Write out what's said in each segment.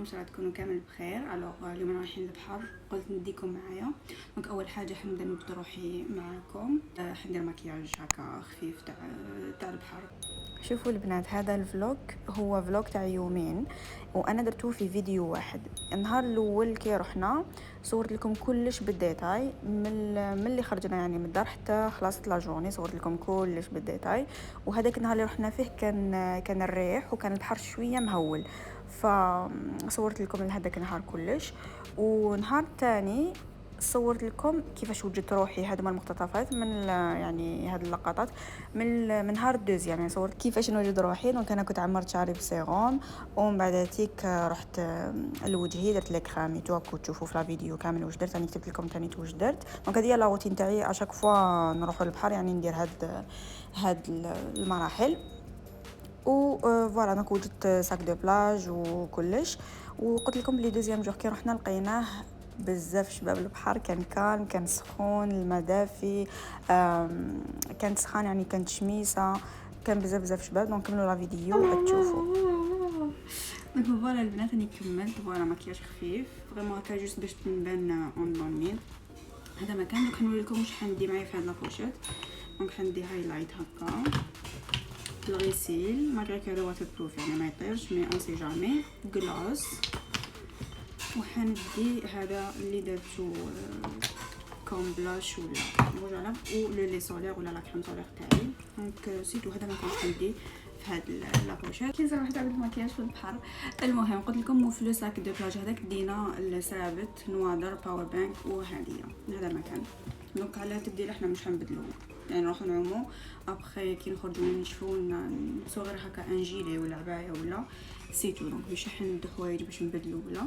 ان شاء الله تكونوا كامل بخير. الوغ اليوم رايحين للبحر، قلت نديكم معايا. دونك اول حاجه حنبدا نبدا روحي معاكم، حندير مكياج هكا خفيف تاع البحر. شوفوا البنات، هذا الفلوج هو فلوج تاع يومين وانا درتوه في فيديو واحد. النهار الاول كي رحنا صورت لكم كلش بالديتاي من اللي خرجنا يعني من الدار حتى خلاصت لا جورني، صورت لكم كلش بالديتاي. وهذاك النهار اللي رحنا فيه كان الريح وكان البحر شويه مهول، فصورت لكم هذاك النهار كلش. ونهار تاني صورت لكم كيفاش وجدت روحي، هذوما المقتطفات من يعني هذه اللقطات من نهار الدوزيام. يعني صورت كيفاش نوجد روحي. دونك انا كنت عمرت شعري بسيروم، ومن بعد تيك رحت لوجهي درت لك خاميتو كنتو تشوفوا في الفيديو كامل واش درت. راني كتبت لكم ثاني واش درت. دونك هذه هي لا روتين تاعي اشاك فوا نروحوا للبحر، يعني ندير هاد المراحل. و فوالا دونك وجدت ساك دو بلاج وكلش. وقلت لكم بلي دوزيام جور كي رحنا لقيناه بزاف شباب. البحر كان كالم، كان سخون، الماء دافي، كانت سخان يعني كانت شميسه، كان بزاف شباب. دونك كملوا لا فيديو تشوفوا. دونك فوالا البنات راني كملت. فوالا مكياج خفيف فريمون هكا جوست باش نبان اون دونين. هذا مكان. دونك نوري لكم واش حندي معايا في هاد لابوشيت. دونك حندي هايلايت هكا، الغسيل ماغري كو هذا واتر بروف يعني ما يطيرش، مي اون سي جامي، غلاس. وحندي هذا اللي درتو كوم بلاش ولا روج على و لو لي سولير ولا لا كريم سولير تاعي. دونك سيتو هذا ما كنت عندي في هاد لابوشيت. كي نزرب واحد عملت مكياج في البحر. المهم قلت لكم مو في لو ساك دو بلاج هذاك دينا الثابت نوادر باور بانك وهديه. هذا المكان. دونك على تبديل احنا مش حنبدلو يعني نروحو نعومو ابخي كي نخرجو نشفو نصغر هكا انجيلي ولا عبايه ولا سيتو. دونك مش حندو حوايج باش نبدلو ولا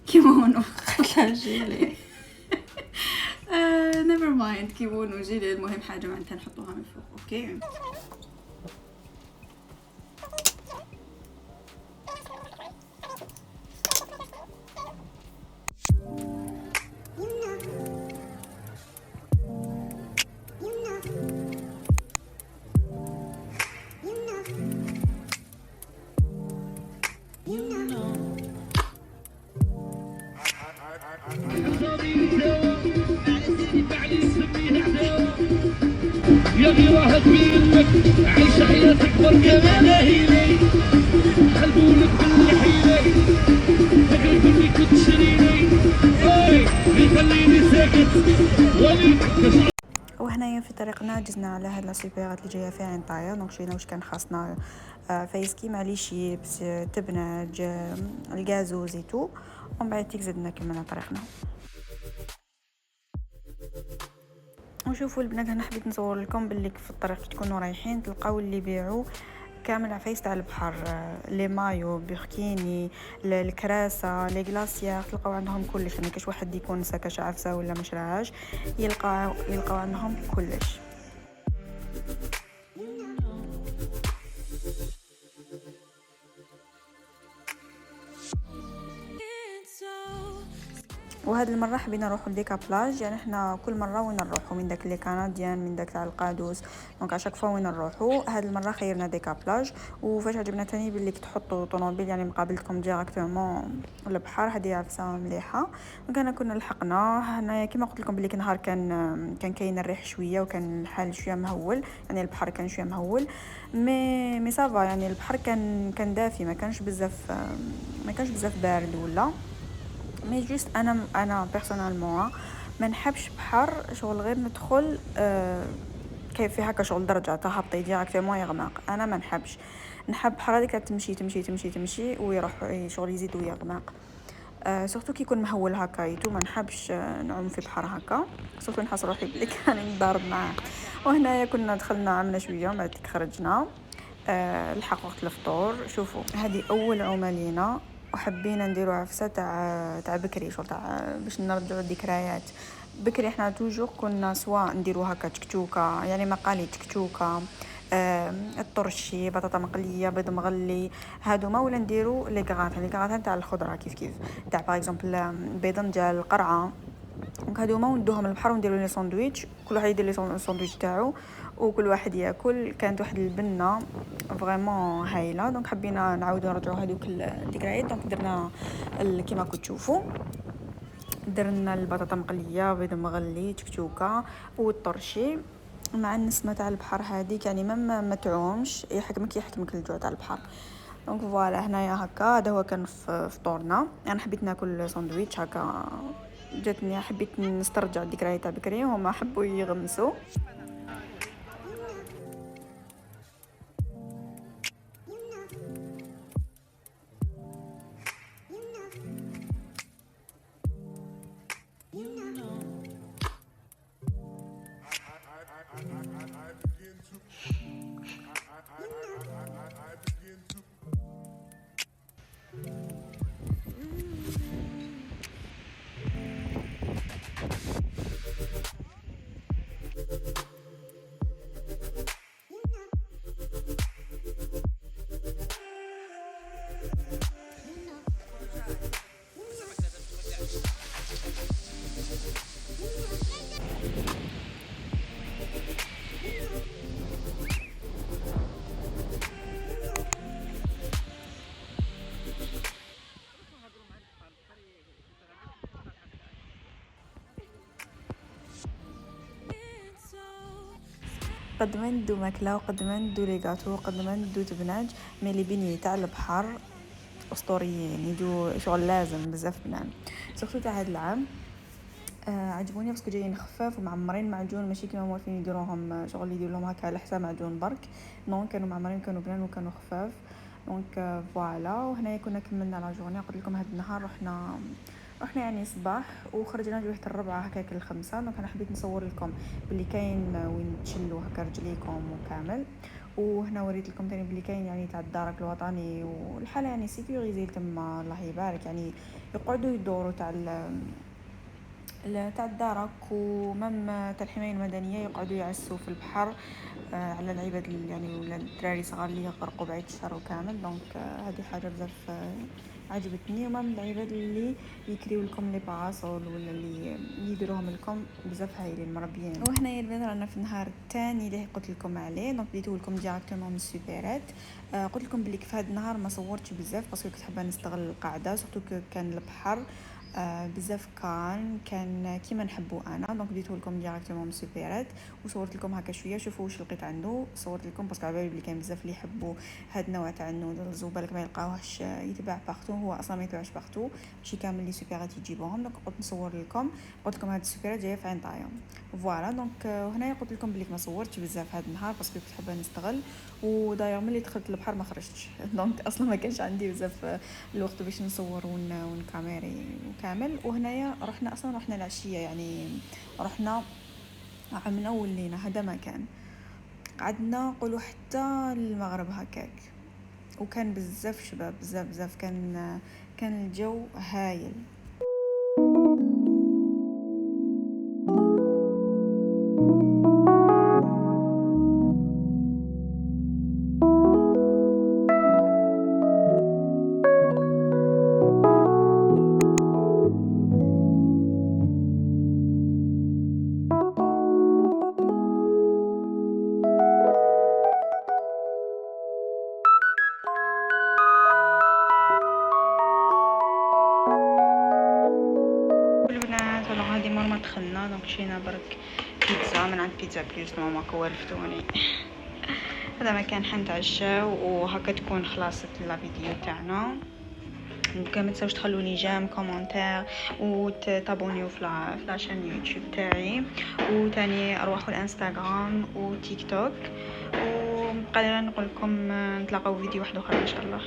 كيمونو انجيلي. نيفر مايند كيمونو جيلي. المهم حاجه معناتها نحطوها من فوق. اوكي يا غيرها تميلك عيش حياتك بركة ما لاهيلي حلبولك بالحيلي فكرك اني كنت شريني بيخليني ساكت ولي. وهنايا في طريقنا جزنا على هاد لاسوبيرات اللي جايه فيها عين طايه. دونك شرينا واش كان خاصنا، فايسكي مع لي شيبس، تبناج، الغازو زيتو. ومن بعد تيك زدنا كملنا طريقنا. وشوفوا البنات، انا حبيت نصور لكم باللي في الطريق تكونوا رايحين تلقاو اللي يبيعوا كامل عفايس تاع البحر، لي مايو، بوركيني، الكراسه، لي غلاسيير، تلقاو عندهم كلش. يعني كاش واحد يكون ساكاش عفسه ولا مش راهاش يلقاو عندهم كلش. وهذه المره حبينا نروحوا لديكا بلاج. يعني احنا كل مره وين نروحوا من داك لي كنديان من داك تاع القادوس. دونك عشاك فوا وين نروحوا. هذه المره خيرنا ديكا بلاج. وفاش عجبنا تاني باللي تحطوا طوموبيل يعني مقابلتكم ديريكتومون البحر، هذه عفسه مليحه. دونك انا كنا لحقنا هنايا كيما قلت لكم باللي نهار كان كاين الريح شويه وكان الحال شويه مهول، يعني البحر كان شويه مهول. مي سافا يعني البحر كان دافي، ما كانش بزاف بارد ولا. مي جوست انا بيرسونالمون ما نحبش بحر شغل غير ندخل كيف في هكا شغل درجه تهبطي ديريكتومون يغمق. انا ما نحب بحر هذيك تمشي ويروح شغل يزيد ويغمق. سورتو كي يكون مهول هكا يتو ما نحبش نعوم في بحر هكا. سورتو نحس روحي بلي كان نضارب معاه. وهنايا كنا دخلنا عملنا شويه بعد خرجنا. الحق وقت الفطور. شوفوا هذه اول عومه لينا وحبينا نديروا عفسه تاع بكري شغل تاع باش نرجعوا الذكريات. بكري احنا توجور كنا سواء نديروا هكا تكتوكه يعني مقالي تكتوكه، الطرشي، بطاطا مقليه، بيض مغلي، هادو ما ولا نديروا لي كغاتان تاع الخضره كيف تاع باغ اكزومبل بيض ديال القرعه، دونك هادو هما وندوهم للبحر ونديروا لي ساندويتش، كل واحد يدير لي الساندويتش تاعو وكل واحد ياكل. كانت واحد البنه فريمون هايله. دونك حبينا نعاودوا نرجعوا هذوك الذكريات. دونك درنا كيما كنتو تشوفوا، درنا البطاطا مقليه، بيض مغلي، تكتوكه والطرشي مع النسمه تاع البحر هذيك. يعني ما تعومش، يحكمك الجوع تاع البحر. دونك فوالا هنايا هكا هذا هو كان فطورنا. انا حبيت ناكل ساندويتش هكا، جاتني حبيت نسترجع الذكريات تاع بكري وهما حبوا يغمسوا. قد ما ندو ماكله وقد ما ندو لي غاتو وقد ما ندو تبناج، مي لي بيني تاع البحر اسطوريين، يدو شغل لازم بزاف بنان. سورتو تاع هذا العام عجبوني باسكو جايين خفاف ومعمرين معجون، ماشي كيما موالفين يديروهم شغل يدير لهم هكا على حساب معجون برك. نون كانوا معمرين، كانوا بنان وكانوا خفاف. دونك فوالا. وهنايا كنا كملنا لا جورني. قلت لكم هذا النهار رحنا يعني صباح وخرجنا جوه 4 هكاك ل5. دونك انا حبيت نصور لكم باللي كاين وين تشلوا هكا رجليكم وكامل. وهنا وريت لكم ثاني باللي كاين يعني تاع الدرك الوطني والحاله يعني سيكوريزي تما الله يبارك. يعني يقعدوا يدوروا تاع الدرك ومم تاع الحمايه المدنيه يقعدوا يعسوا في البحر على العباد يعني ولا الدراري صغار اللي يغرقوا بعيد الشر وكامل. دونك هذه حاجه بزاف عجبتني. وما من العباد اللي يكريو لكم لي باراسول ولا اللي يديروهم لكم بزاف هايلين مربيين. وهنايا البنات رانا في النهار الثاني اللي قلت لكم عليه. دونك بديتو لكم ديريكتومون من السوبيرات. قلت لكم بلي في هذا النهار ما صورتش بزاف باسكو كنت حابه نستغل القاعده، سورتو كان البحر بزاف كان كيما نحبو انا. دونك بديت لكم ديريكتومون من السوبيرات وصورت لكم هكا شويه. شوفوا واش لقيت عنده، صورت لكم باسكو على بالي بلي كاين بزاف اللي يحبوا هاد النوع تاع النودلز وبالك ما يلقاوهش يتباع باغتو. هو اصلا ما يتباعش باغتو، ماشي كامل لي سوبيرات يجيبوهم. دونك قلت نصور لكم. قلت لكم هاد السوبيرات جايه في عين طايا فوالا. دونك هنايا قلت لكم بلي ما صورتش بزاف هاد النهار باسكو كنت حابه نستغل. وداير ملي دخلت البحر ما خرجتش. دونك اصلا ما كانش عندي بزاف الوقت باش نصور ونكاميري وكامل. وهنايا رحنا العشيه، يعني رحنا عملنا ولينا. هذا ما كان قعدنا نقولوا حتى المغرب هكاك. وكان بزاف شباب بزاف كان الجو هايل. هذه مرة دخلنا. دونك مشينا برك بيتزا من عند بيتزا بليس. ماما كوالفتوني. هذا مكان حنتعشاو وهكا تكون خلاصت لا فيديو تاعنا. دونك ما تنساوش تخلوني جيم كومونتير وتابونيو في لاشين يوتيوب تاعي، وثاني اروحوا الانستغرام وتيك توك. وقادرين نقول لكم نتلاقاو فيديو واحد اخر ان شاء الله.